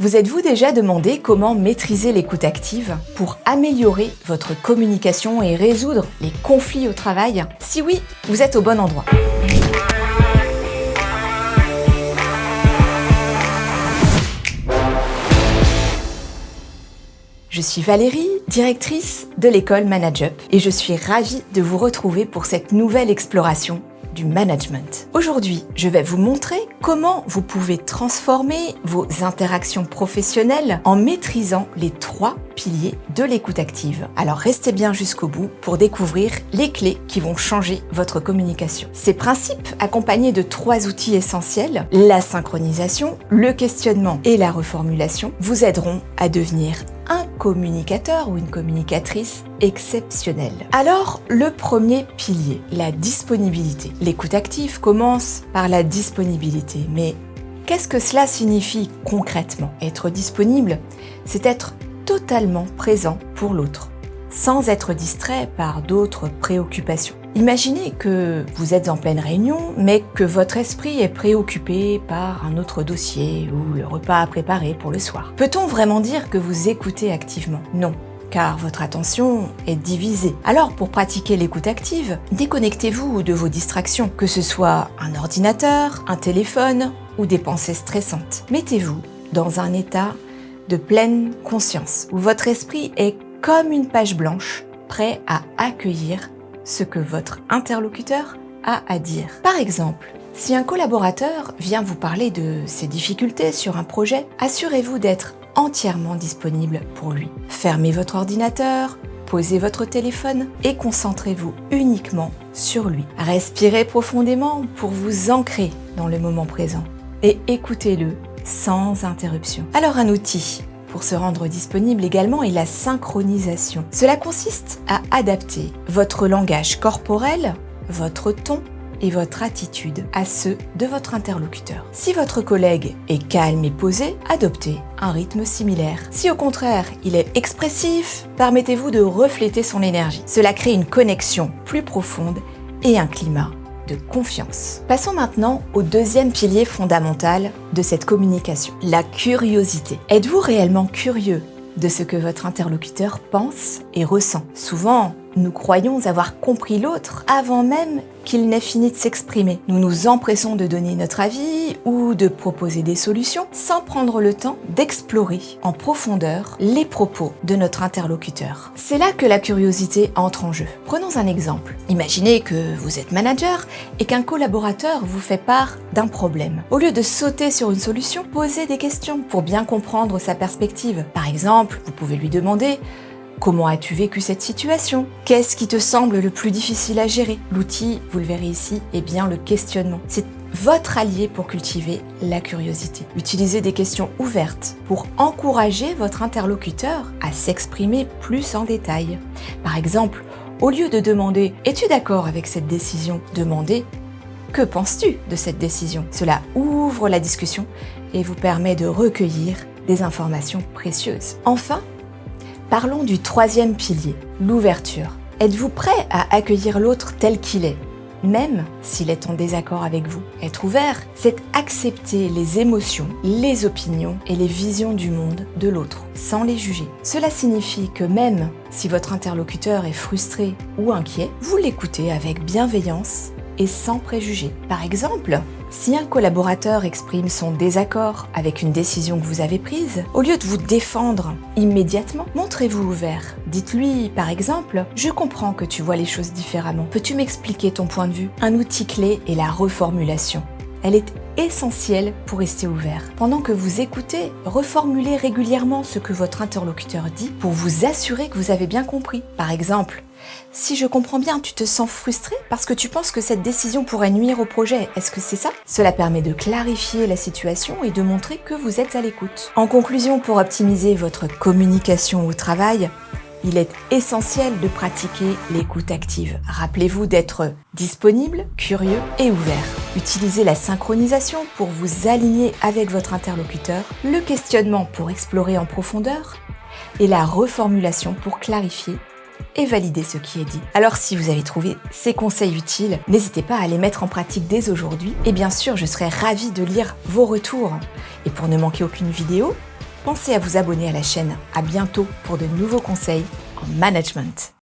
Vous êtes-vous déjà demandé comment maîtriser l'écoute active pour améliorer votre communication et résoudre les conflits au travail? Si oui, vous êtes au bon endroit. Je suis Valérie, directrice de l'école ManageUp, et je suis ravie de vous retrouver pour cette nouvelle exploration du management. Aujourd'hui, je vais vous montrer comment vous pouvez transformer vos interactions professionnelles en maîtrisant les 3 piliers de l'écoute active. Alors restez bien jusqu'au bout pour découvrir les clés qui vont changer votre communication. Ces principes, accompagnés de 3 outils essentiels, la synchronisation, le questionnement et la reformulation, vous aideront à devenir un communicateur ou une communicatrice exceptionnelle. Alors, le premier pilier, la disponibilité. L'écoute active commence par la disponibilité, mais qu'est-ce que cela signifie concrètement? Être disponible, c'est être totalement présent pour l'autre, sans être distrait par d'autres préoccupations. Imaginez que vous êtes en pleine réunion, mais que votre esprit est préoccupé par un autre dossier ou le repas à préparer pour le soir. Peut-on vraiment dire que vous écoutez activement? Non, car votre attention est divisée. Alors, pour pratiquer l'écoute active, déconnectez-vous de vos distractions, que ce soit un ordinateur, un téléphone ou des pensées stressantes. Mettez-vous dans un état de pleine conscience, où votre esprit est comme une page blanche, prêt à accueillir ce que votre interlocuteur a à dire. Par exemple, si un collaborateur vient vous parler de ses difficultés sur un projet, assurez-vous d'être entièrement disponible pour lui. Fermez votre ordinateur, posez votre téléphone et concentrez-vous uniquement sur lui. Respirez profondément pour vous ancrer dans le moment présent et écoutez-le sans interruption. Alors un outil pour se rendre disponible également est la synchronisation. Cela consiste à adapter votre langage corporel, votre ton et votre attitude à ceux de votre interlocuteur. Si votre collègue est calme et posé, adoptez un rythme similaire. Si au contraire, il est expressif, permettez-vous de refléter son énergie. Cela crée une connexion plus profonde et un climat de confiance. Passons maintenant au deuxième pilier fondamental de cette communication, la curiosité. Êtes-vous réellement curieux de ce que votre interlocuteur pense et ressent? Souvent, nous croyons avoir compris l'autre avant même qu'il n'ait fini de s'exprimer. Nous nous empressons de donner notre avis ou de proposer des solutions sans prendre le temps d'explorer en profondeur les propos de notre interlocuteur. C'est là que la curiosité entre en jeu. Prenons un exemple. Imaginez que vous êtes manager et qu'un collaborateur vous fait part d'un problème. Au lieu de sauter sur une solution, posez des questions pour bien comprendre sa perspective. Par exemple, vous pouvez lui demander: comment as-tu vécu cette situation? Qu'est-ce qui te semble le plus difficile à gérer? L'outil, vous le verrez ici, est bien le questionnement. C'est votre allié pour cultiver la curiosité. Utilisez des questions ouvertes pour encourager votre interlocuteur à s'exprimer plus en détail. Par exemple, au lieu de demander « Es-tu d'accord avec cette décision ?», demandez « Que penses-tu de cette décision ?» Cela ouvre la discussion et vous permet de recueillir des informations précieuses. Enfin, parlons du troisième pilier, l'ouverture. Êtes-vous prêt à accueillir l'autre tel qu'il est, même s'il est en désaccord avec vous? Être ouvert, c'est accepter les émotions, les opinions et les visions du monde de l'autre, sans les juger. Cela signifie que même si votre interlocuteur est frustré ou inquiet, vous l'écoutez avec bienveillance et sans préjugés. Par exemple, si un collaborateur exprime son désaccord avec une décision que vous avez prise, au lieu de vous défendre immédiatement, montrez-vous ouvert. Dites-lui, par exemple, « Je comprends que tu vois les choses différemment. Peux-tu m'expliquer ton point de vue ?» Un outil clé est la reformulation. Elle est essentielle pour rester ouvert. Pendant que vous écoutez, reformulez régulièrement ce que votre interlocuteur dit pour vous assurer que vous avez bien compris. Par exemple, si je comprends bien, tu te sens frustré parce que tu penses que cette décision pourrait nuire au projet. Est-ce que c'est ça? Cela permet de clarifier la situation et de montrer que vous êtes à l'écoute. En conclusion, pour optimiser votre communication au travail, il est essentiel de pratiquer l'écoute active. Rappelez-vous d'être disponible, curieux et ouvert. Utilisez la synchronisation pour vous aligner avec votre interlocuteur, le questionnement pour explorer en profondeur et la reformulation pour clarifier et valider ce qui est dit. Alors si vous avez trouvé ces conseils utiles, n'hésitez pas à les mettre en pratique dès aujourd'hui. Et bien sûr, je serai ravie de lire vos retours. Et pour ne manquer aucune vidéo, pensez à vous abonner à la chaîne. À bientôt pour de nouveaux conseils en management.